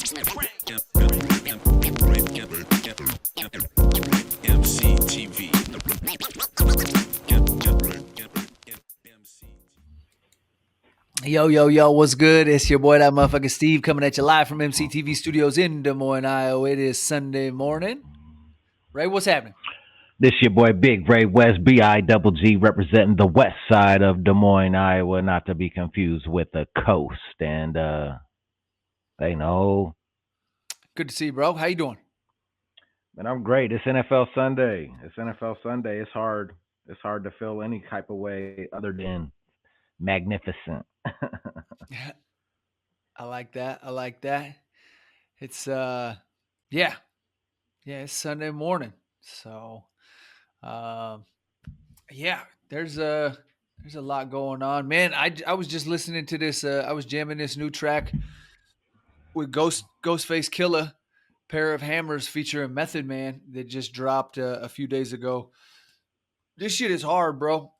EmceeTV. Yo, yo, yo, what's good? It's your boy, that motherfucker Steve, coming at you live from EmceeTV Studios in Des Moines, Iowa. It is Sunday morning. Ray, what's happening? This your boy Big Ray West, BIGG, representing the west side of Des Moines, Iowa, not to be confused with the coast. And they know. Good to see you, bro. How you doing? Man, I'm great. It's NFL Sunday. It's hard. It's hard to feel any type of way other than magnificent. I like that. It's it's Sunday morning. So there's a lot going on. Man, I was just listening to this, I was jamming this new track with Ghostface Killer, Pair of Hammers featuring Method Man that just dropped a few days ago. This shit is hard, bro.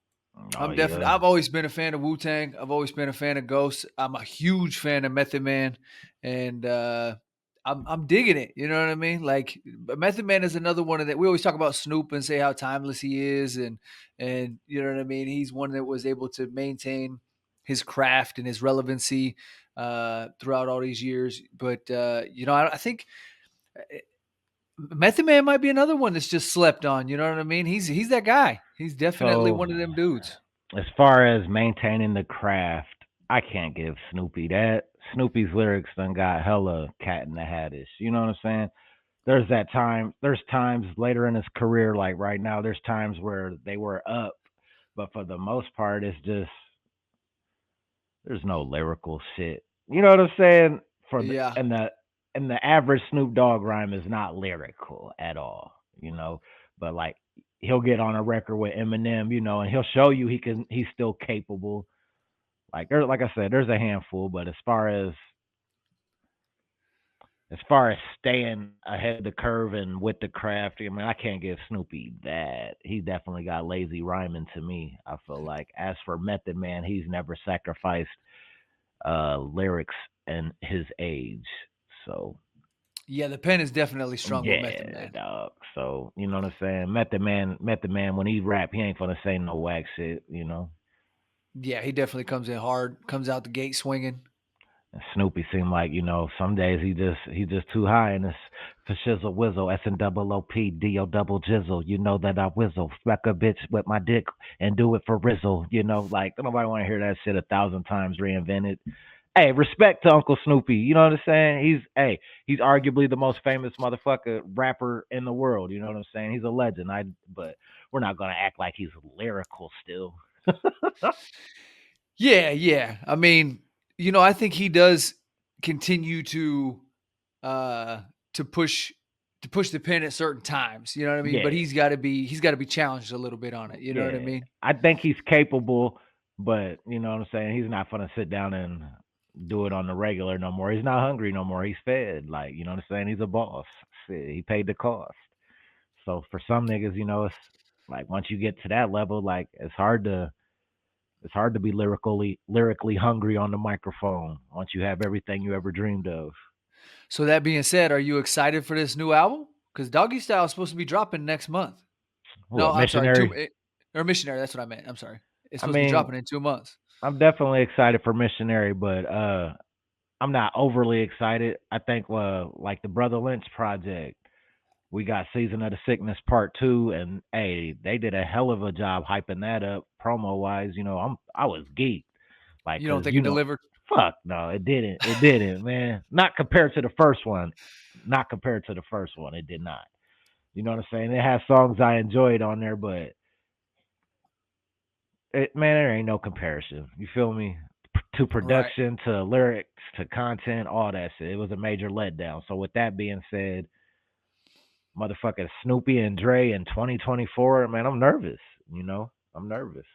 I've always been a fan of Wu-Tang. I've always been a fan of Ghost. I'm a huge fan of Method Man, and I'm digging it. You know what I mean? Like, Method Man is another one of that. We always talk about Snoop and say how timeless he is, and you know what I mean. He's one that was able to maintain his craft and his relevancy throughout all these years. But I think Method Man might be another one that's just slept on. You know what I mean? He's that guy. He's definitely one of them dudes. As far as maintaining the craft, I can't give Snoopy that. Snoopy's lyrics done got hella cat in the hattish. You know what I'm saying? There's times later in his career, like right now, there's times where they were up, but for the most part, it's just there's no lyrical shit. You know what I'm saying? And the average Snoop Dogg rhyme is not lyrical at all, But like he'll get on a record with Eminem, and he'll show you he's still capable. Like I said, there's a handful, but as far as staying ahead of the curve and with the craft, I mean, I can't give Snoopy that. He definitely got lazy rhyming to me. I feel like as for Method Man, he's never sacrificed lyrics and his age. So yeah, the pen is definitely strong with Method Man. Dog. So you know what I'm saying? Method Man, when he rap, he ain't gonna say no whack shit, Yeah, he definitely comes in hard, comes out the gate swinging. And Snoopy seemed like, some days he just too high in this for shizzle whizzle, SNOOPDO double jizzle. You know that I whizzle, smack a bitch with my dick and do it for Rizzle. Like nobody want to hear that shit 1,000 times reinvented. Hey, respect to Uncle Snoopy. You know what I'm saying? He's arguably the most famous motherfucker rapper in the world. You know what I'm saying? He's a legend. But we're not gonna act like he's lyrical still. Yeah. I mean, I think he does continue to push the pen at certain times. You know what I mean? Yeah. But he's got to be challenged a little bit on it. You know what I mean? I think he's capable, but you know what I'm saying? He's not gonna sit down and do it on the regular no more. He's not hungry no more. He's fed. Like, you know what I'm saying? He's a boss. He paid the cost. So for some niggas, it's like once you get to that level, like it's hard to be lyrically hungry on the microphone once you have everything you ever dreamed of. So that being said, are you excited for this new album? Because Doggy Style is supposed to be dropping next month. Missionary? I'm sorry, Missionary. That's what I meant. I'm sorry. It's supposed to be dropping in 2 months. I'm definitely excited for Missionary, but I'm not overly excited. I think like the Brother Lynch project, we got Season of the Sickness Part 2, and hey, they did a hell of a job hyping that up promo wise. I was geeked. Like, you don't think it delivered? Fuck no, it didn't. It didn't, man. Not compared to the first one. It did not. You know what I'm saying? It has songs I enjoyed on there, but there ain't no comparison. You feel me? To production, to lyrics, to content, all that shit. It was a major letdown. So with that being said, motherfucking Snoopy and Dre in 2024, man, I'm nervous. I'm nervous.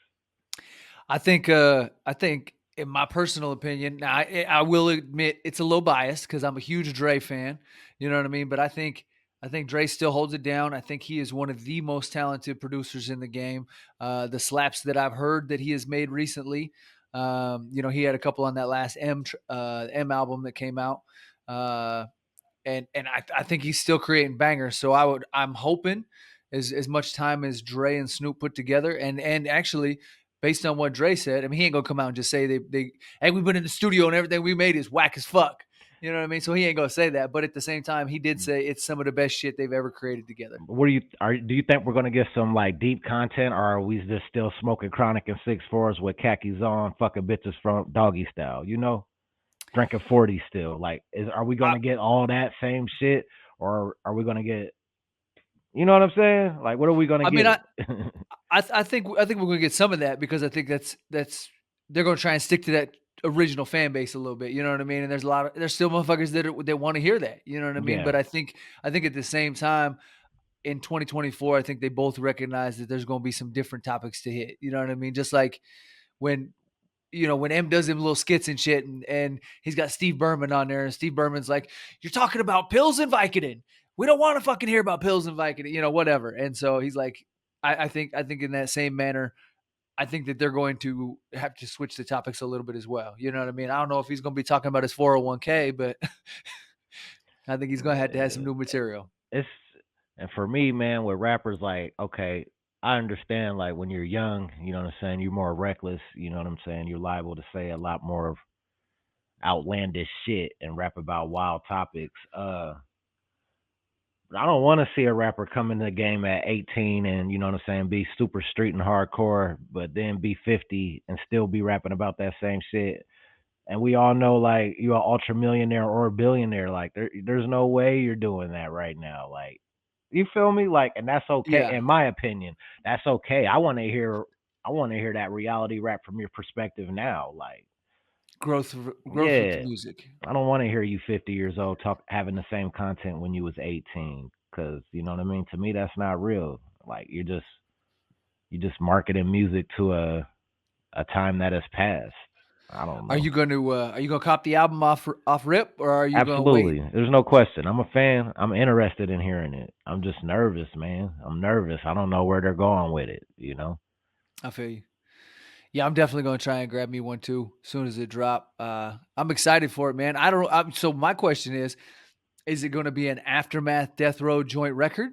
I think in my personal opinion, now I will admit it's a little biased because I'm a huge Dre fan. You know what I mean? But I think Dre still holds it down. I think he is one of the most talented producers in the game. The slaps that I've heard that he has made recently, he had a couple on that last M album that came out. and I think he's still creating bangers. So I'm hoping as much time as Dre and Snoop put together, and actually based on what Dre said, I mean he ain't gonna come out and just say they hey we've been in the studio and everything we made is whack as fuck. You know what I mean? So he ain't gonna say that, but at the same time, he did say it's some of the best shit they've ever created together. What do you think we're gonna get some like deep content, or are we just still smoking chronic and 6-4s with khakis on, fucking bitches from doggy style? You know, drinking 40 still. Like, are we I, gonna get all that same shit, or are we gonna get? You know what I'm saying? Like, what are we gonna I mean, get? I think we're gonna get some of that because I think that's they're gonna try and stick to that original fan base a little bit. You know what I mean? And there's still motherfuckers that want to hear that. You know what I mean? Yeah, But I think at the same time in 2024, I think they both recognize that there's going to be some different topics to hit. You know what I mean? Just like when when M does him little skits and shit, and he's got Steve Berman on there, and Steve Berman's like, "You're talking about pills and Vicodin. We don't want to fucking hear about pills and Vicodin, whatever." And so he's like, I think in that same manner, I think that they're going to have to switch the topics a little bit as well. You know what I mean? I don't know if he's going to be talking about his 401k, but I think he's going to have some new material. it's and for me, man, with rappers, like, okay, I understand, like, when you're young, you know what I'm saying, you're more reckless, you know what I'm saying, you're liable to say a lot more outlandish shit and rap about wild topics. I don't want to see a rapper come into the game at 18 and, you know what I'm saying, be super street and hardcore, but then be 50 and still be rapping about that same shit. And we all know, like, you're an ultra millionaire or a billionaire. Like, there's no way you're doing that right now. Like, you feel me? Like, and that's okay. Yeah, In my opinion, that's okay. I want to hear that reality rap from your perspective now. Like, growth with the yeah, music. I don't want to hear you 50 years old having the same content when you was 18, because you know what I mean. To me, that's not real. Like, you just marketing music to a time that has passed. I don't know. Are you gonna cop the album off rip, or are you gonna wait? Absolutely. There's no question. I'm a fan. I'm interested in hearing it. I'm just nervous, man. I'm nervous. I don't know where they're going with it, you know? I feel you. Yeah, I'm definitely gonna try and grab me one too, as soon as it drop. I'm excited for it, man. I don't. So my question is it gonna be an aftermath Death Row joint record?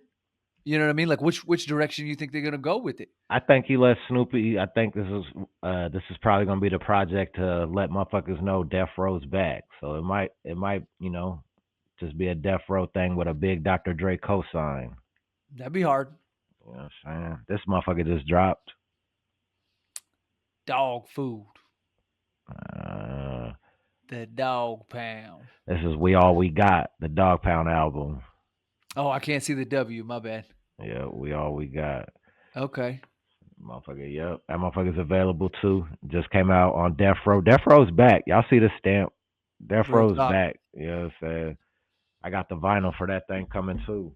You know what I mean? Like which direction you think they're gonna go with it? I think he let Snoopy. I think this is probably gonna be the project to let motherfuckers know Death Row's back. So it might just be a Death Row thing with a big Dr. Dre cosign. That'd be hard. You know what I'm saying? This motherfucker just dropped. Dog food. Uh, The dog pound. this is We All We Got, the Dog Pound album. Oh, I can't see the W. My bad. Yeah, We All We Got. Okay. Motherfucker, yep. That motherfucker's available too. Just came out on Death Row. Death Row's back. Y'all see the stamp? Death Real Row's talk. back. You know what I'm saying? I got the vinyl for that thing coming too.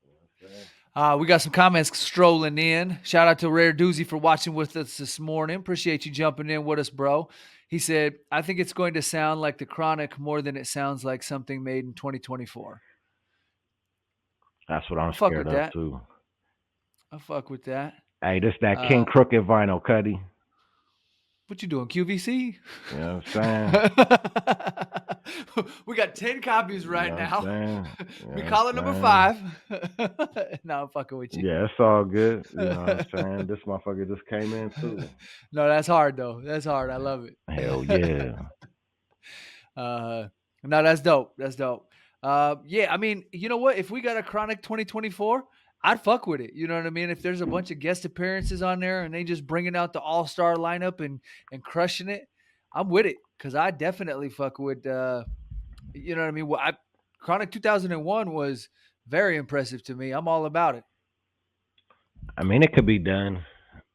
You know what I'm saying? We got some comments strolling in. Shout out to Rare Doozy for watching with us this morning. Appreciate you jumping in with us, bro. He said, I think it's going to sound like the Chronic more than it sounds like something made in 2024. That's what I'm I fuck scared with of that. too. I fuck with that. Hey, this that King Uh, Crooked vinyl, Cuddy. what you doing, QVC? You know what I'm saying? We got 10 copies You right know what now. I'm saying? You We know call it what number I'm 5. No, I'm fucking with you. Yeah, it's all good. You know what I'm saying? This motherfucker just came in too. No, that's hard though. That's hard. I love Hell it. yeah. Uh, no, that's dope. That's dope. Yeah, I mean, you know what? If we got a Chronic 2024, I'd fuck with it. You know what I mean? If there's a bunch of guest appearances on there and they just bringing out the all star lineup and crushing it, I'm with it because I definitely fuck with. You know what I mean? Well, Chronic 2001 was very impressive to me. I'm all about it I mean, it could be done.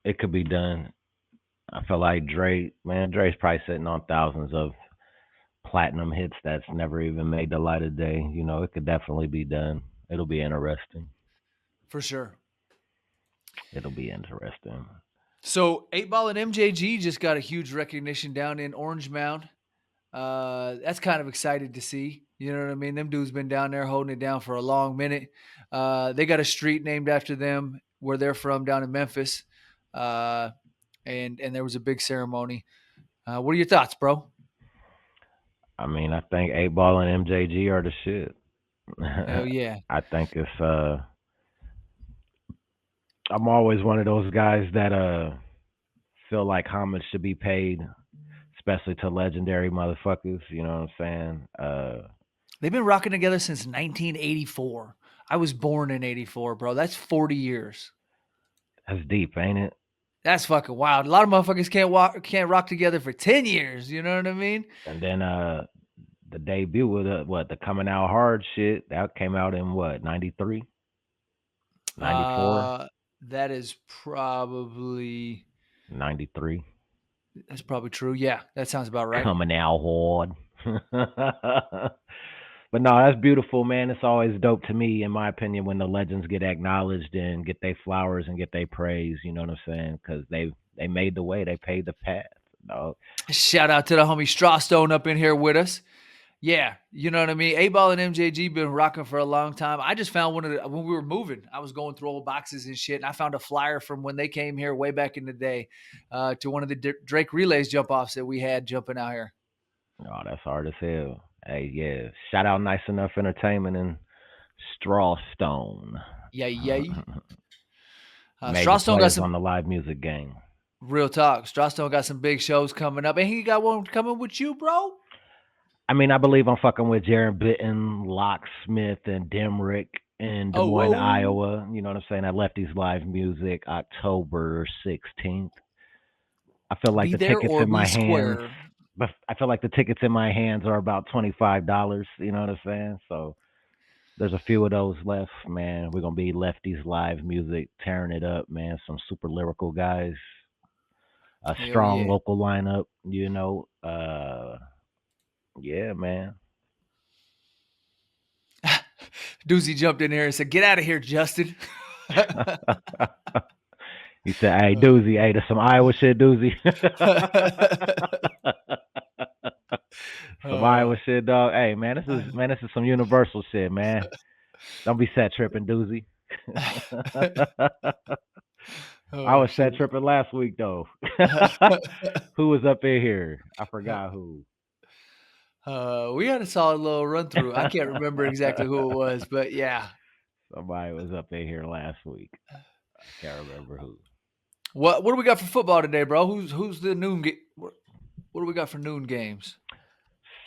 It could be done. I feel like Dre's probably sitting on thousands of platinum hits that's never even made the light of day. You know, it could definitely be done. It'll be interesting. for sure. It'll be interesting. So 8 Ball and MJG just got a huge recognition down in Orange Mound. That's kind of excited to see. You know what I mean? Them dudes been down there holding it down for a long minute. They got a street named after them where they're from down in Memphis. And there was a big ceremony. What are your thoughts, bro? I mean, I think 8 Ball and MJG are the shit. Hell yeah. I think it's I'm always one of those guys that feel like homage should be paid, especially to legendary motherfuckers, you know what I'm saying? They've been rocking together since 1984. I was born in 84, bro. That's 40 years. That's deep, ain't it? That's fucking wild. A lot of motherfuckers can't rock together for 10 years. You know what I mean? And then the debut with the coming out hard shit, that came out in what, 93, 94, Uh, that is probably 93. that's probably true. Yeah, that sounds about right. Coming out hard. But no, that's beautiful, man. It's always dope to me, in my opinion, when the legends get acknowledged and get their flowers and get their praise. You know what I'm saying? Because they made the way, they paved the path. No, Shout out to the homie Strawstone up in here with us. Yeah, you know what I mean. 8 Ball and MJG been rocking for a long time. I just found one of the when we were moving. I was going through old boxes and shit, and I found a flyer from when they came here way back in the day to one of the Drake relays jump offs that we had jumping out here. oh, that's hard as hell. Hey, yeah. Shout out Nice Enough Entertainment and Strawstone. Yay, yay. Major Strawstone got players on some the live music game. real talk. Strawstone got some big shows coming up, and he got one coming with you, bro. I mean, I believe I'm fucking with Jaron Bitten, Locksmith, and Dimrick in Des Oh, Moines, whoa. Iowa. You know what I'm saying? I Lefty's Live Music October 16th. I feel like Be the there tickets or in be my hands, square. but I feel like the tickets in my hands are about $25. You know what I'm saying? So there's a few of those left, man. We're gonna be Lefty's Live Music, tearing it up, man. Some super lyrical guys, a Hell strong yeah. local lineup. Yeah, man. Doozy jumped in here and said, "Get out of here, Justin." He said, "Hey, Doozy, hey, there's some Iowa shit, Doozy. Some uh, Iowa shit, dog. Hey, man, this is some universal shit, man. Don't be set tripping, Doozy." I oh was set shit. tripping last week though. Who was up in here? I forgot who. We had a solid little run through. I can't remember exactly who it was, but yeah. Somebody was up in here last week. I can't remember who. What do we got for football today, bro? Who's the noon game? What do we got for noon games?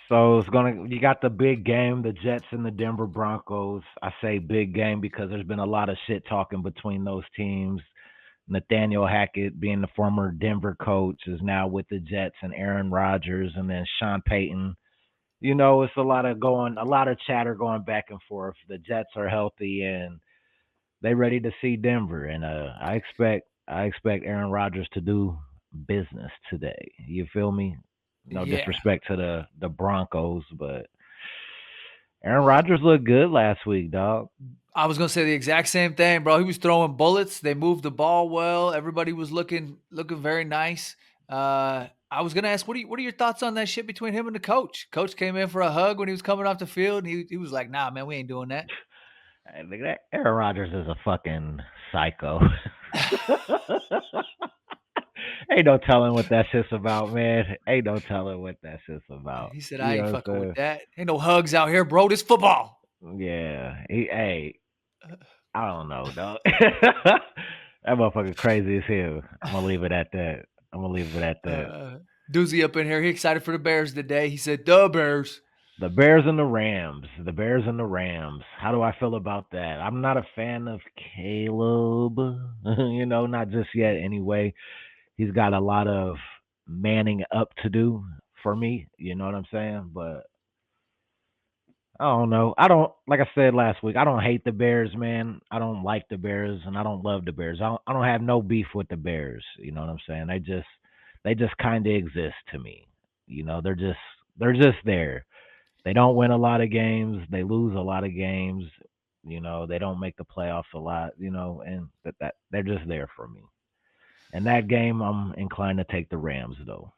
So you got the big game, the Jets and the Denver Broncos. I say big game because there's been a lot of shit talking between those teams. Nathaniel Hackett, being the former Denver coach, is now with the Jets, and Aaron Rodgers, and then Sean Payton. It's a lot of chatter going back and forth. The Jets are healthy and they ready to see Denver, and I expect Aaron Rodgers to do business today. You feel me? No Yeah. disrespect to the Broncos, but Aaron Rodgers looked good last week, dog. I was gonna say the exact same thing, bro. He was throwing bullets. They moved the ball well. Everybody was looking very nice. I was gonna ask, what are your thoughts on that shit between him and the coach? Coach came in for a hug when he was coming off the field, and he was like, "Nah, man, we ain't doing that." I think that Aaron Rodgers is a fucking psycho. Ain't no telling what that shit's about, man. Ain't no telling what that shit's about. He said, "I You ain't know what fucking with I'm that. Ain't no hugs out here, bro. This football." saying? Yeah. Hey, I don't know, dog. That motherfucker crazy as hell. I'm gonna leave it at that. I'm gonna leave it at that. Uh, Doozy up in here. He excited for the Bears today. He said, "The Bears." The Bears and the Rams. The Bears and the Rams. How do I feel about that? I'm not a fan of Caleb. Not just yet anyway. He's got a lot of manning up to do for me. You know what I'm saying? But I don't know. I don't like I said last week. I don't hate the Bears, man. I don't like the Bears, and I don't love the Bears. I don't have no beef with the Bears. You know what I'm saying? They just kind of exist to me. They're just there. They don't win a lot of games. They lose a lot of games. They don't make the playoffs a lot. And that they're just there for me. And that game, I'm inclined to take the Rams though.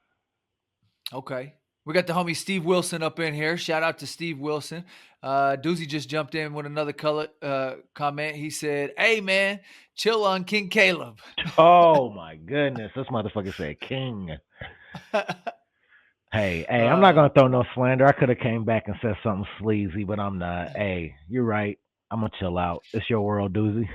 Okay. We got the homie Steve Wilson up in here. Shout out to Steve Wilson. Doozy just jumped in with another comment. He said, "Hey man, chill on King Caleb." Oh my goodness, this motherfucker said King. Hey, I'm not Uh, gonna throw no slander. I could have came back and said something sleazy, but I'm not. Hey, you're right. I'm gonna chill out. It's your world, doozy.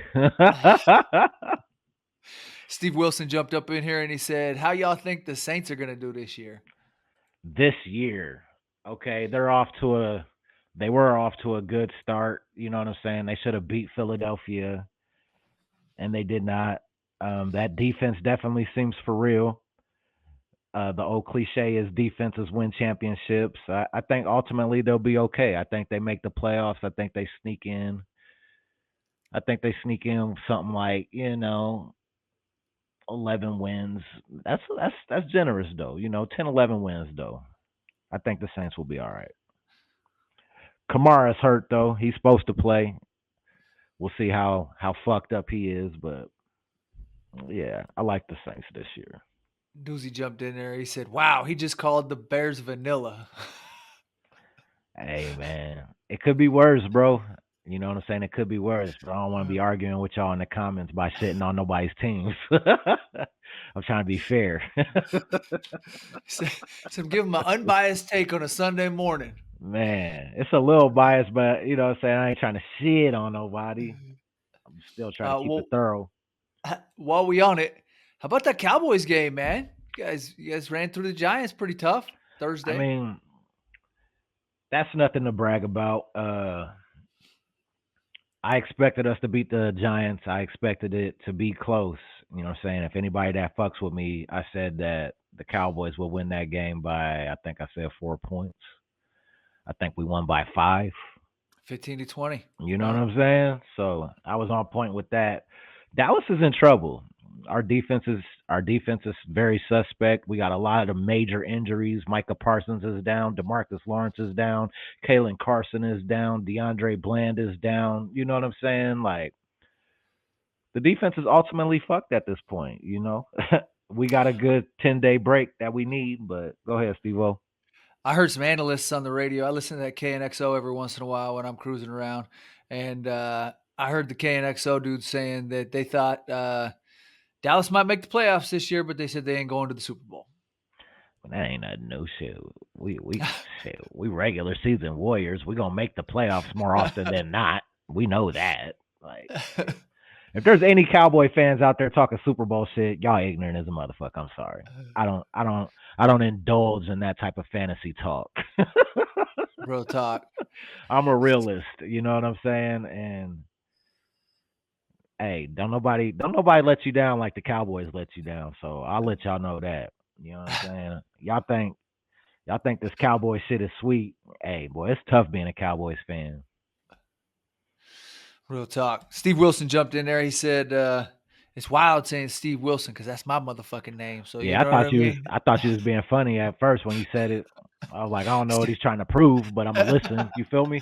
Steve Wilson jumped up in here and he said, "How y'all think the Saints are going to do this year?" This year, okay, they were off to a good start. You know what I'm saying? They should have beat Philadelphia, and they did not. That defense definitely seems for real. The old cliche is defenses win championships. I think ultimately they'll be okay. I think they make the playoffs. I think they sneak in. I think they sneak in something like 11 wins. That's generous though. 10, 11 wins though. I think the Saints will be all right. Kamara's hurt though. He's supposed to play. We'll see how fucked up he is, but yeah, I like the Saints this year. Doozy jumped in there. He said, "Wow, he just called the Bears vanilla." Hey man, it could be worse, bro. You know what I'm saying? It could be worse, but I don't want to be arguing with y'all in the comments by sitting on nobody's teams. I'm trying to be fair. So give him an unbiased take on a Sunday morning. Man, it's a little biased, but you know what I'm saying? I ain't trying to shit on nobody. I'm still trying to keep it Well, thorough. while we on it, how about that Cowboys game, man? You guys ran through the Giants pretty tough I Thursday. mean, that's nothing to brag about. I expected us to beat the Giants. I expected it to be close. You know what I'm saying? If anybody that fucks with me, I said that the Cowboys will win that game by, I think I said 4 points. I think we won by 5. 15-20. You know what Wow. I'm saying? So I was on point with that. Dallas is in trouble. Our defense is our defense is very suspect. We got a lot of major injuries. Micah Parsons is down. Demarcus Lawrence is down. Kalen Carson is down. DeAndre Bland is down. You know what I'm saying? Like the defense is ultimately fucked at this point. We got a good 10-day break that we need, but go ahead, Steve O. I heard some analysts on the radio. I listen to that KNXO every once in a while when I'm cruising around, and I heard the KNXO dudes saying that they thought Dallas might make the playoffs this year, but they said they ain't going to the Super Bowl. But that ain't a no shit. We regular season warriors. We gonna make the playoffs more often than not. We know that. Like if there's any Cowboy fans out there talking Super Bowl shit, y'all ignorant as a motherfucker. I'm sorry. I don't indulge in that type of fantasy talk. Real talk. I'm a realist, you know what I'm saying? And hey, don't nobody let you down like the Cowboys let you down. So I'll let y'all know that. You know what I'm saying? Y'all think this Cowboy shit is sweet. Hey, boy, it's tough being a Cowboys fan. Real talk. Steve Wilson jumped in there. He said, "It's wild saying Steve Wilson because that's my motherfucking name." So you Yeah, I know what I thought you was mean. I thought you was being funny at first when you said it. I was like, I don't know what he's trying to prove, but I'm gonna listen. You feel me?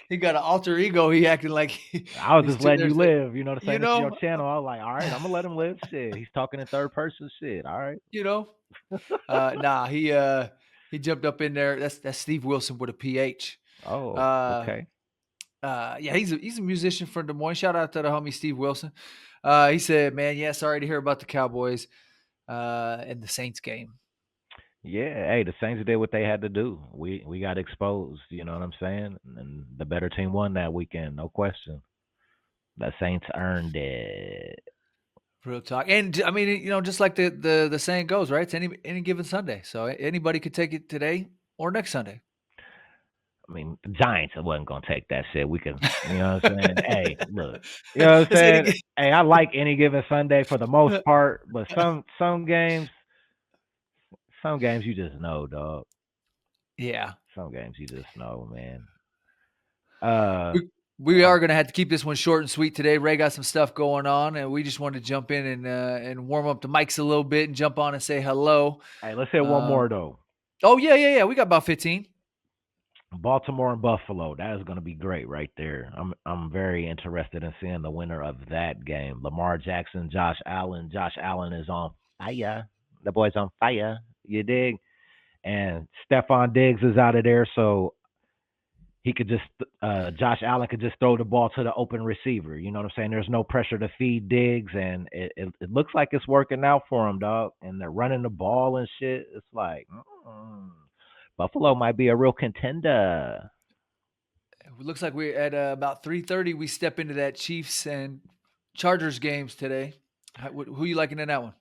He got an alter ego. He acting like I was he's just sitting letting there you saying, live. You know what I'm you saying? This is your know, channel. I was like, all right, I'm gonna let him live. Shit, he's talking in third person. Shit, all right. you know. Nah, he jumped up in there. That's Steve Wilson with a PH. Oh, Uh, okay. yeah, he's a musician from Des Moines. Shout out to the homie Steve Wilson. He said, "Man, yeah, sorry to hear about the Cowboys and the Saints game." Yeah, hey, the Saints did what they had to do. We got exposed. You know what I'm saying? And the better team won that weekend, no question. The Saints earned it. Real talk, and I mean, just like the saying goes, right? It's any given Sunday, so anybody could take it today or next Sunday. I mean, the Giants wasn't gonna take that shit. We can, you know what I'm saying? Hey, look, you know what I'm It's any. saying? Hey, I like any given Sunday for the most part, but some games you just know, dog. Yeah, Some games you just know, man. Uh, we are gonna have to keep this one short and sweet today. Ray got some stuff going on, and we just wanted to jump in and warm up the mics a little bit and jump on and say hello. hey, let's hit one Um, more though. oh yeah. We got about 15. Baltimore and Buffalo. That is going to be great right there. I'm very interested in seeing the winner of that game. Lamar Jackson, Josh Allen. Josh Allen is on fire. The boy's on fire. You dig? And Stephon Diggs is out of there, so he could just Josh Allen could just throw the ball to the open receiver. You know what I'm saying? There's no pressure to feed Diggs, and it looks like it's working out for him, dog. And they're running the ball and shit. It's like Buffalo might be a real contender. It looks like we're at about 3:30. We step into that Chiefs and Chargers games today. Who you liking in that one?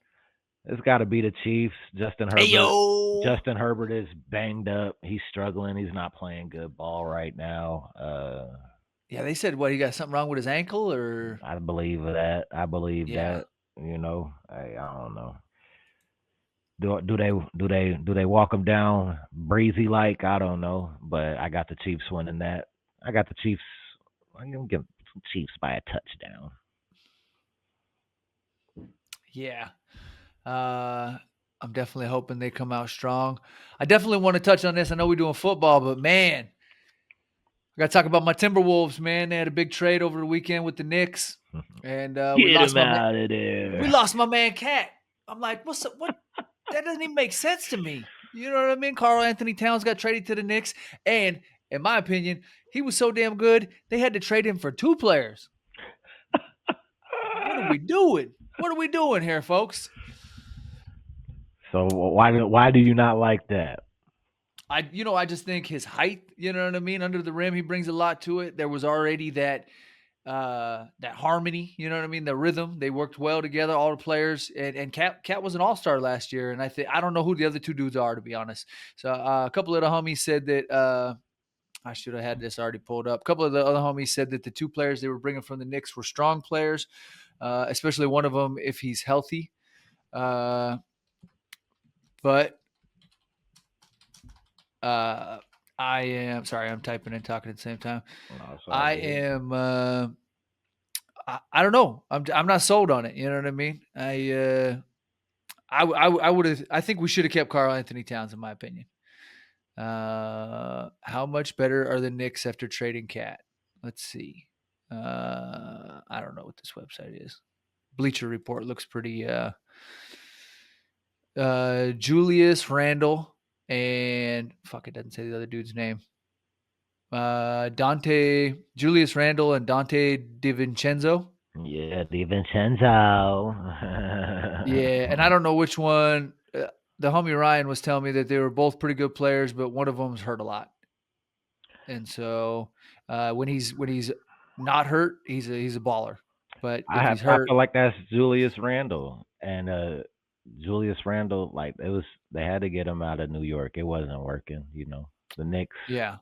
It's got to be the Chiefs. Justin Hey Herbert. yo. Justin Herbert is banged up. He's struggling. He's not playing good ball right now. Yeah, they said what he got something wrong with his ankle or I believe that. I believe yeah. that. You know, I don't know. Do they walk him down breezy like? I don't know, but I got the Chiefs winning that. I got the Chiefs. I'm gonna give the Chiefs by a touchdown. Yeah. I'm definitely hoping they come out strong. I definitely want to touch on this. I know we're doing football, but man, I got to talk about my Timberwolves. Man, they had a big trade over the weekend with the Knicks, and we Get lost him my man. out of We there. lost my man Cat. I'm like, what's up? What? That doesn't even make sense to me. You know what I mean? Carl Anthony Towns got traded to the Knicks, and in my opinion, he was so damn good they had to trade him for 2 players. What are we doing? What are we doing here, folks? So why do you not like that? I just think his height, you know what I mean, under the rim, he brings a lot to it. There was already that harmony, you know what I mean, the rhythm. They worked well together, all the players. And Cat was an all-star last year, and I don't know who the other 2 dudes are, to be honest. So a couple of the homies said that I should have had this already pulled up. A couple of the other homies said that the 2 players they were bringing from the Knicks were strong players, especially one of them if he's healthy. But I am sorry, I'm typing and talking at the same time. No, it's all I good. am. I don't know. I'm not sold on it. You know what I mean? I would have. I think we should have kept Carl Anthony Towns, in my opinion. How much better are the Knicks after trading Cat? Let's see. I don't know what this website is. Bleacher Report looks pretty. Julius Randle and fuck, it doesn't say the other dude's name. Julius Randle and Dante DiVincenzo. Yeah, DiVincenzo. Yeah, and I don't know which one. The homie Ryan was telling me that they were both pretty good players, but one of them's hurt a lot. And so when he's not hurt, he's a baller. But if he's I hurt, feel like that's Julius Randle and Julius Randle. Like they had to get him out of New York. It wasn't working. The Knicks. yeah,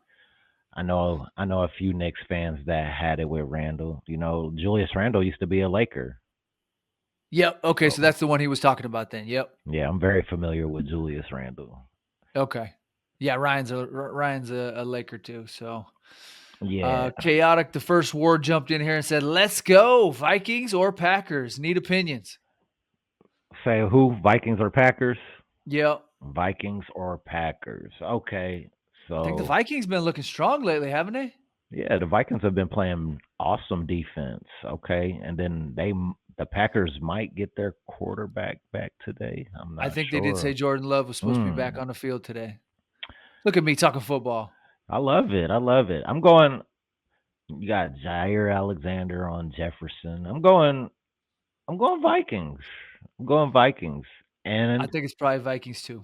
I know a few Knicks fans that had it with Randle. Julius Randle used to be a Laker. yep. Okay, so So that's the one he was talking about then. Yep. yeah, I'm very familiar with Julius Randle. Okay. Yeah, Ryan's a Laker too. So Yeah. chaotic. The first ward jumped in here and said, "Let's go Vikings or Packers." Need opinions. Say who? Vikings or Packers? Yep. Vikings or Packers. Okay. I think the So Vikings been looking strong lately, haven't they? yeah, the Vikings have been playing awesome defense. Okay, and then the Packers might get their quarterback back today. I'm I not think they did say sure. Jordan Love was supposed to be back Hmm. on the field today. Look at me talking football. I love it. I love it. I'm going. You got Jair Alexander on Jefferson. I'm going. I'm going Vikings. I'm going Vikings, I and think it's probably Vikings too.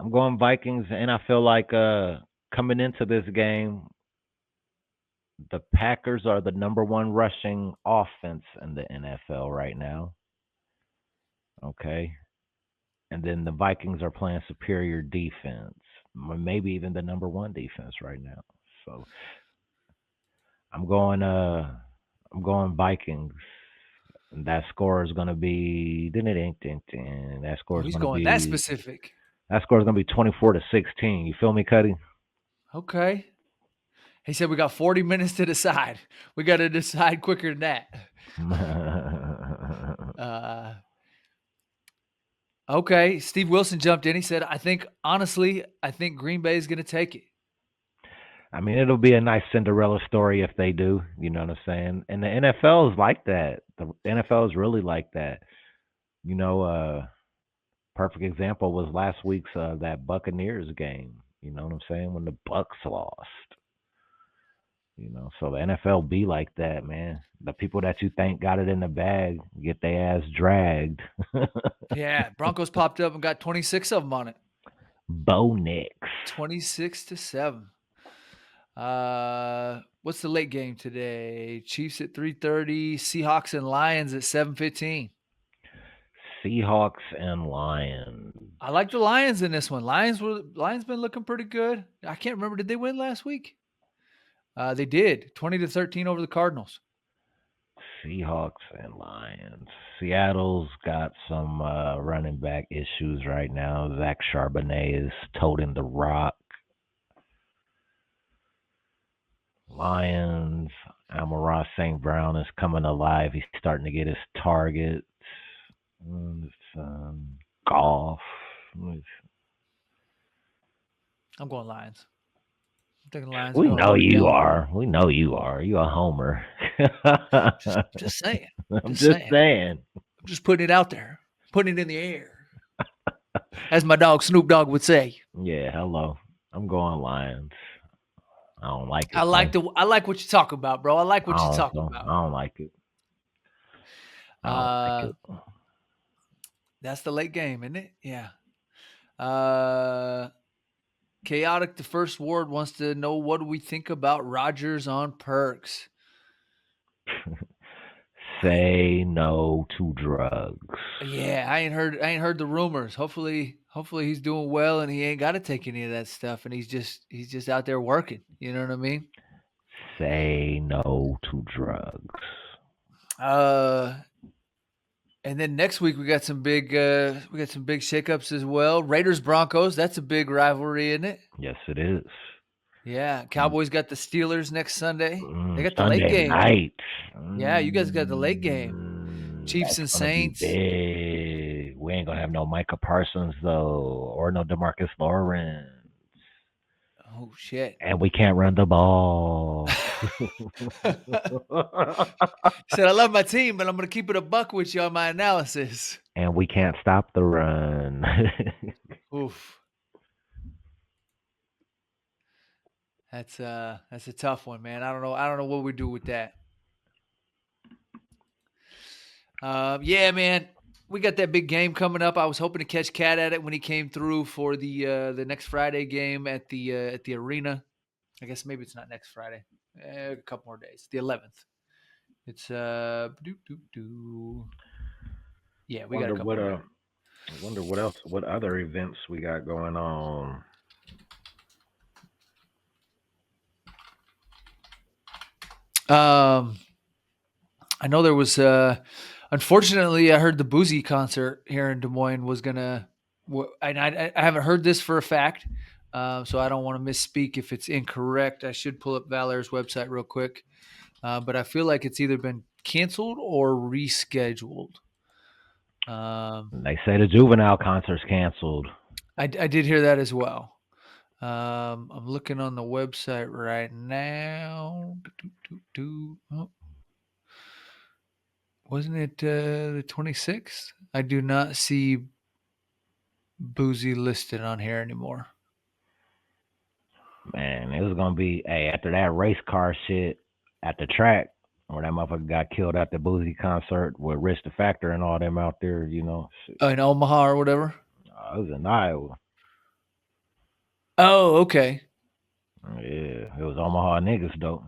I'm going Vikings, and I feel like coming into this game, the Packers are the number one rushing offense in the NFL right now. Okay, and then the Vikings are playing superior defense, maybe even the number one defense right now. So I'm going. I'm going Vikings. And that score is going to be. That score Oh, is he's going to going that be. specific. That score is going to be 24-16. You feel me, Cuddy? Okay. He said we got 40 minutes to decide. We got to decide quicker than that. Uh, okay. Steve Wilson jumped in. He said, honestly, I think Green Bay is going to take it. I mean, it'll be a nice Cinderella story if they do. You know what I'm saying? And the NFL is like that. The NFL is really like that. You know, perfect example was last week's that Buccaneers game. You know what I'm saying? When the Bucks lost. So the NFL be like that, man. The people that you think got it in the bag get their ass dragged. Yeah, Broncos popped up and got 26 of them on it. Bo Nix. 26-7. What's the late game today? Chiefs at 3:30, Seahawks and Lions at 7:15. Seahawks and Lions. I like the Lions in this one. Lions been looking pretty good. I can't remember, did they win last week? They did. 20-13 over the Cardinals. Seahawks and Lions. Seattle's got some running back issues right now. Zach Charbonnet is toting the rock. Lions. Amon-Ra St. Brown is coming alive. He's starting to get his targets. Golf. I'm going Lions. I'm taking Lions. We going know hold it you down. are. We know you are. You a homer. Just saying. I'm just saying. I'm just putting it out there. Putting it in the air. As my dog Snoop Dogg would say. Yeah, hello. I'm going Lions. I don't like it. I like what you talk about, bro. I like what you talk about. I don't like it. I don't like it. That's the late game, isn't it? Yeah. Chaotic the First Ward wants to know, what do we think about Rodgers on perks? Say no to drugs. Yeah, I ain't heard the rumors. Hopefully he's doing well and he ain't got to take any of that stuff and he's just out there working. You know what I mean? Say no to drugs. And then next week we got some big shakeups as well. Raiders Broncos, that's a big rivalry, isn't it? Yes, it is. Yeah, Cowboys got the Steelers next Sunday. They got the Sunday late game. Night. Yeah, you guys got the late game. Chiefs and Saints. Big. We ain't gonna have no Micah Parsons though, or no DeMarcus Lawrence. Oh shit! And we can't run the ball. Said, I love my team, but I'm gonna keep it a buck with you on my analysis. And we can't stop the run. Oof. That's a tough one, man. I don't know what we do with that. Yeah, man. We got that big game coming up. I was hoping to catch Cat at it when he came through for the next Friday game at the arena. I guess maybe it's not next Friday. A couple more days. The 11th. It's yeah, we got a couple. I wonder what other events we got going on. I know there was unfortunately I heard the Boozy concert here in Des Moines was gonna, and I haven't heard this for a fact, so I don't want to misspeak if it's incorrect. I should pull up Valor's website real quick, but I feel like it's either been canceled or rescheduled. They say the Juvenile concert's canceled. I did hear that as well. I'm looking on the website right now. Oh. Wasn't it the 26th? I do not see Boozy listed on here anymore. Man, it was gonna be after that race car shit at the track where that motherfucker got killed at the Boozy concert with Rich the Factor and all them out there, in Omaha or whatever. It was in Iowa. Oh, okay. Yeah, it was Omaha niggas though.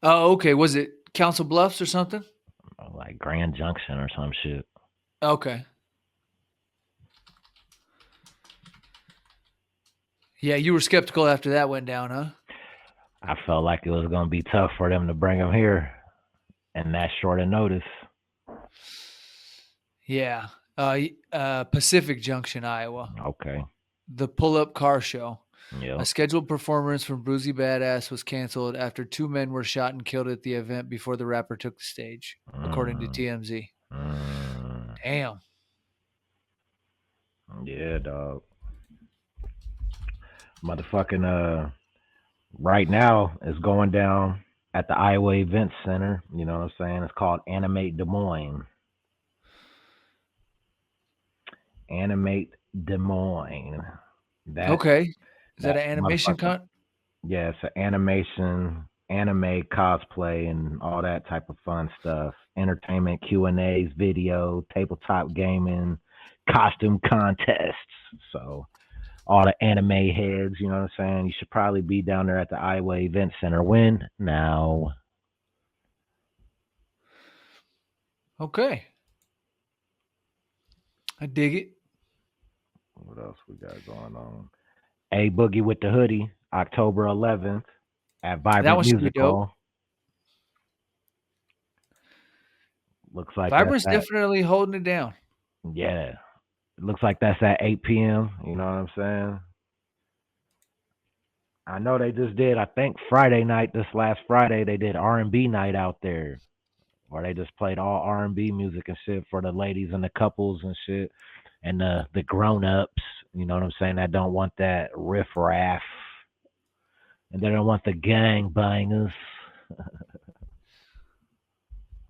Oh, okay. Was it Council Bluffs or something? Like Grand Junction or some shit. Okay. Yeah, you were skeptical after that went down, huh? I felt like it was going to be tough for them to bring him here and that short a notice. Yeah. Pacific Junction, Iowa. Okay. The Pull-Up Car Show. Yep. A scheduled performance from Boozy Badass was canceled after 2 men were shot and killed at the event before the rapper took the stage, according to TMZ. Damn. Yeah, dog. Motherfucking right now is going down at the Iowa Events Center. You know what I'm saying? It's called Animate Des Moines. Okay. Is that an animation con? Yeah, it's animation, anime cosplay, and all that type of fun stuff. Entertainment Q&As, video, tabletop gaming, costume contests. So all the anime heads, you know what I'm saying? You should probably be down there at the Iowa Event Center. When? Now. Okay. I dig it. What else we got going on? A Boogie with the Hoodie, October 11th at That Vibrant one should be Music dope. Hall. Looks like that's Vibrant's at, definitely holding it down. yeah. It looks like that's at 8 p.m. You know what I'm saying? I know they just did. I think Friday night, this last Friday, they did R&B night out there, where they just played all R&B music and shit for the ladies and the couples and shit, and the grown ups. You know what I'm saying? That don't want that riff raff, and they don't want the gang bangers.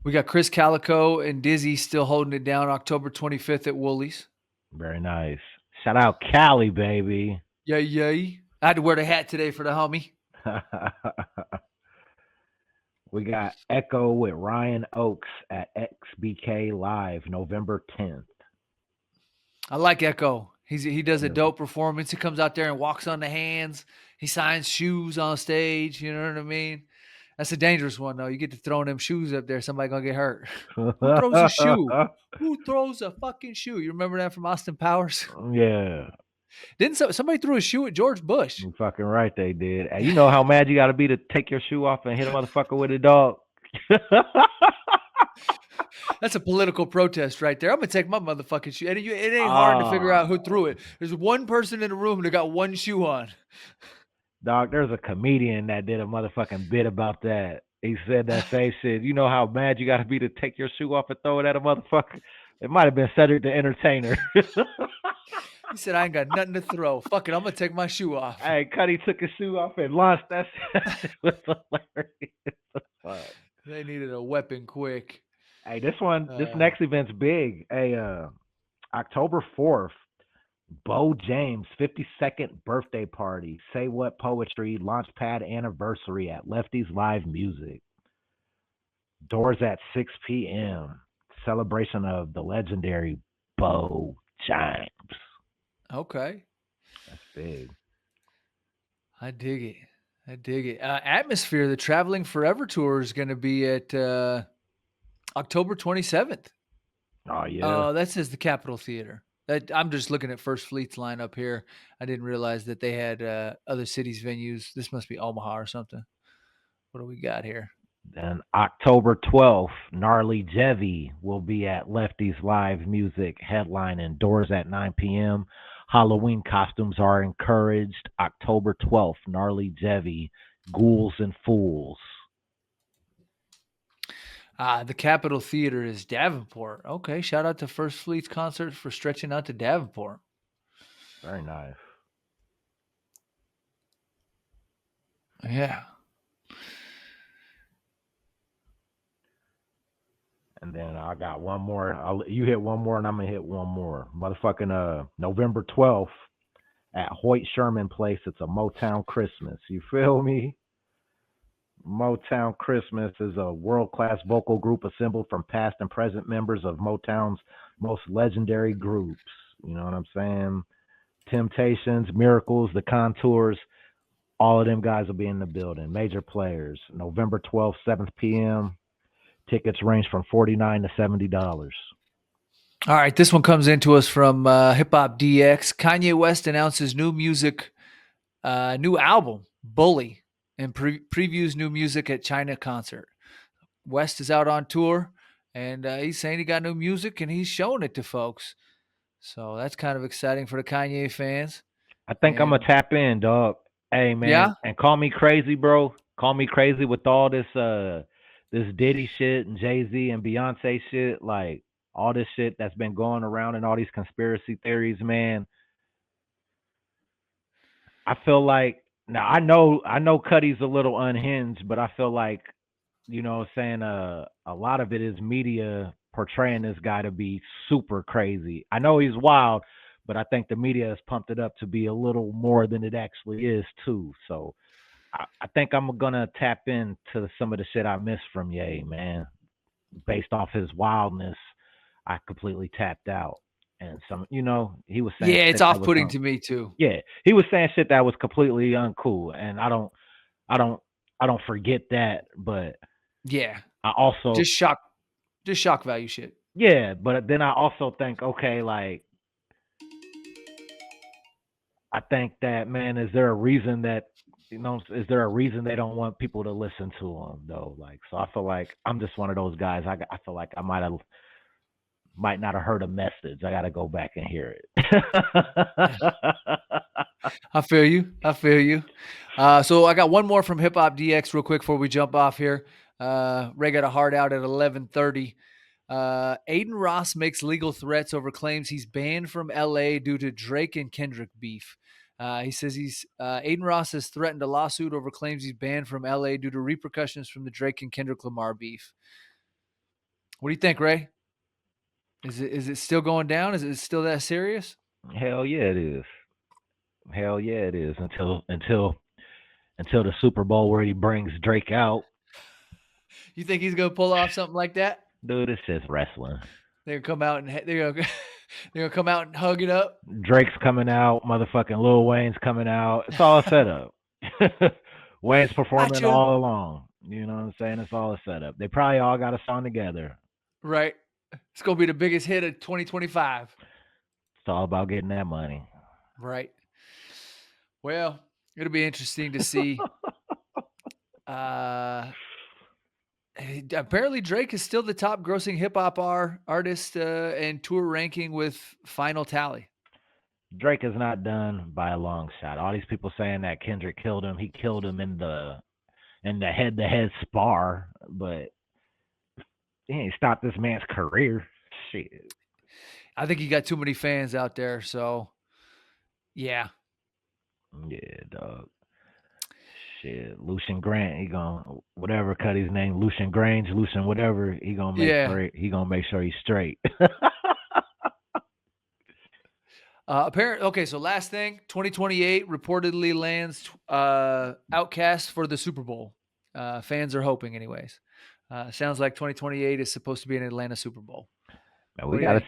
We got Chris Calico and Dizzy still holding it down October 25th at Woolies. Very nice. Shout out Cali, baby. Yay, yay. I had to wear the hat today for the homie. We got Echo with Ryan Oakes at XBK Live, November 10th. I like Echo. He does a Yeah. dope performance. He comes out there and walks on the hands. He signs shoes on stage. You know what I mean? That's a dangerous one though. You get to throwing them shoes up there, somebody gonna get hurt. Who throws a shoe? Who throws a fucking shoe? You remember that from Austin Powers? Yeah. Didn't somebody threw a shoe at George Bush? You fucking right they did. And you know how mad you gotta be to take your shoe off and hit a motherfucker with a dog. That's a political protest right there. I'm gonna take my motherfucking shoe. And it ain't hard to figure out who Ah, threw it. There's one person in the room that got one shoe on. dog, there's a comedian that did a motherfucking bit about that. He said that same shit. You know how mad you gotta be to take your shoe off and throw it at a motherfucker? It might have been Cedric the Entertainer. He said, "I ain't got nothing to throw. Fuck it, I'm gonna take my shoe off." Hey, Cuddy took his shoe off and launched that shit. Was hilarious. Fuck. They needed a weapon quick. Hey, this Uh, next event's big. Hey, October 4th, Bo James 52nd birthday party. Say What Poetry Launchpad anniversary at Lefty's Live Music. Doors at 6 p.m. Celebration of the legendary Bo James. okay, That's big. I dig it. I dig it. Atmosphere, the Traveling Forever tour is going to be at October 27th. Oh yeah. Oh, that says the Capitol Theater. I'm just looking at First Fleet's lineup here. I didn't realize that they had other cities' venues. This must be Omaha or something. What do we got here? Then October 12th, Gnarly Jevy will be at Lefty's Live Music headlining. Doors at 9 p.m. Halloween costumes are encouraged. October 12th, Gnarly Jevy, Ghouls and Fools. The Capitol Theater is Davenport. Okay, shout out to First Fleet's concert for stretching out to Davenport. Very nice. Yeah. And then I got one more. You hit one more, and I'm gonna hit one more. Motherfucking November 12th at Hoyt Sherman Place. It's a Motown Christmas. You feel me? Motown Christmas is a world-class vocal group assembled from past and present members of Motown's most legendary groups. You know what I'm saying? Temptations, Miracles, The Contours, all of them guys will be in the building. Major players. November 12th, 7 p.m. Tickets range from $49 to $70. All right, this one comes into us from Hip Hop DX. Kanye West announces new album, Bully, and previews new music at China concert. West is out on tour, and he's saying he got new music, and he's showing it to folks. So that's kind of exciting for the Kanye fans. I think I'm gonna And tap in, dog. Hey man, yeah, and call me crazy, bro. Call me crazy with all this Diddy shit and Jay-Z and Beyonce shit, like all this shit that's been going around and all these conspiracy theories, man. I feel like now I know Cuddy's a little unhinged, but I feel like, you know what I'm saying, a lot of it is media portraying this guy to be super crazy. I know he's wild, but I think the media has pumped it up to be a little more than it actually is too. So I think I'm gonna tap into some of the shit I missed from Ye, man. Based off his wildness, I completely tapped out. And some, he was saying Yeah, it's shit that was off-putting to me too. yeah, he was saying shit that was completely uncool, and I don't, I don't forget that, but Yeah, I also, just shock value shit. yeah, but then I also think, okay, like, I think that, man, is there a reason that, is there a reason they don't want people to listen to him though? Like, so I feel like I'm just one of those guys. I feel like I might not have heard a message. I got to go back and hear it. I feel you. I feel you. So I got one more from Hip Hop DX real quick before we jump off here. Ray got a hard out at 11:30. Aiden Ross makes legal threats over claims he's banned from LA due to Drake and Kendrick beef. He says Aiden Ross has threatened a lawsuit over claims he's banned from LA due to repercussions from the Drake and Kendrick Lamar beef. What do you think, Ray? Is it still going down? Is it still that serious? Hell yeah, it is. Hell yeah, it is. Until the Super Bowl where he brings Drake out. You think he's gonna pull off something like that? Dude, it's just wrestling. They're gonna come out and they're gonna come out and hug it up. Drake's coming out, motherfucking Lil Wayne's coming out. It's all a setup. Wayne's performing Gotcha. all along. You know what I'm saying? It's all a setup. They probably all got a song together. Right. It's gonna be the biggest hit of 2025. It's all about getting that money. Right. Well, it'll be interesting to see. Apparently Drake is still the top grossing hip hop artist and tour ranking with Final Tally. Drake is not done by a long shot. All these people saying that Kendrick killed him. He killed him in the head-to-head spar, but he ain't stopped this man's career. Shit. I think he got too many fans out there, so yeah. Yeah, dog. Shit, Lucian Grant, he gonna whatever cut his name, Lucian Grange, Lucian whatever, he gonna make sure he's straight. Okay, so last thing, 2028 reportedly lands Outkast for the Super Bowl. Fans are hoping, anyways. Sounds like 2028 is supposed to be an Atlanta Super Bowl. Now, we gotta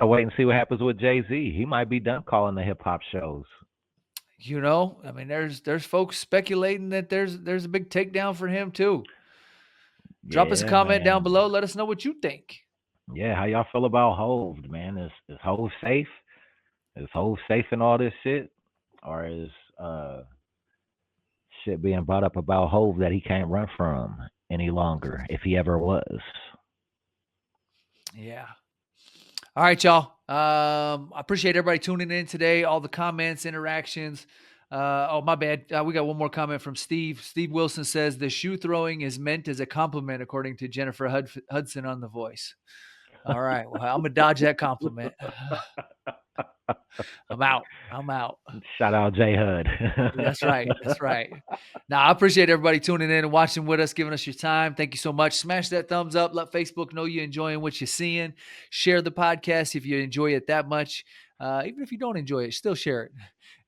wait and see what happens with Jay-Z. He might be done calling the hip hop shows. I mean, there's folks speculating that there's a big takedown for him too. Drop us a comment down below. Let us know what you think. Yeah, how y'all feel about Hov, man? Is Hov safe? Is Hov safe in all this shit? Or is shit being brought up about Hov that he can't run from any longer, if he ever was? Yeah. All right, y'all. I appreciate everybody tuning in today. All the comments, interactions. Oh, my bad. We got one more comment from Steve. Steve Wilson says the shoe throwing is meant as a compliment, according to Jennifer Hudson on The Voice. All right. Well, I'm gonna dodge that compliment. I'm out. Shout out J Hud. That's right. Now, I appreciate everybody tuning in and watching with us, giving us your time. Thank you so much. Smash that thumbs up. Let Facebook know you're enjoying what you're seeing. Share the podcast if you enjoy it that much. Even if you don't enjoy it, still share it.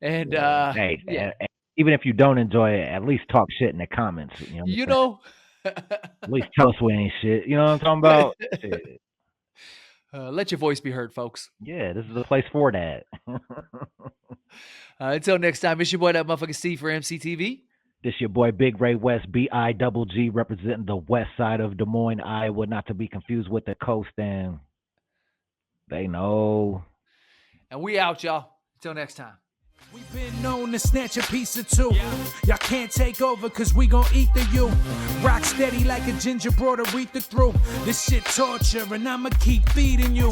And even if you don't enjoy it, at least talk shit in the comments. At least tell us we ain't shit. You know what I'm talking about? Shit. Let your voice be heard, folks. Yeah, this is the place for that. Until next time, it's your boy, that motherfucking Steve for EmceeTV. This your boy, Big Ray West, BIGG, representing the west side of Des Moines, Iowa, not to be confused with the coast, and they know. And we out, y'all. Until next time. We've been known to snatch a piece or two. Y'all can't take over cause we gon' eat the you. Rock steady like a ginger brought Aretha through. This shit torture and I'ma keep feeding you.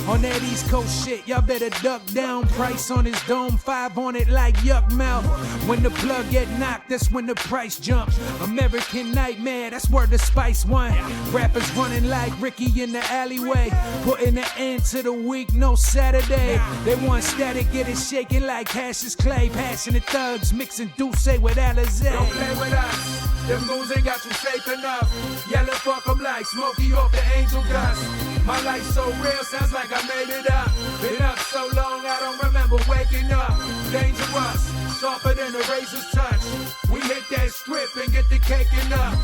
On that East Coast shit, y'all better duck down. Price on his dome, 5 on it like yuck mouth. When the plug get knocked, that's when the price jumps. American Nightmare, that's where the Spice won. Rappers running like Ricky in the alleyway. Putting an end to the week, no Saturday. They want static, get it shaking like hash Cassius Clay, passionate thugs, mixing Douce with Alizé. Don't play with us, them goons ain't got you safe enough. Yelling fuck 'em like Smokey off the angel dust. My life's so real, sounds like I made it up. Been up so long, I don't remember waking up. Dangerous, sharper than a razor's touch. We hit that strip and get the caking up.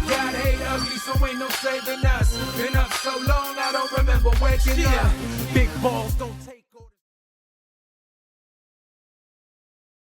God hate ugly, so ain't no saving us. Been up so long, I don't remember waking up. Big balls don't take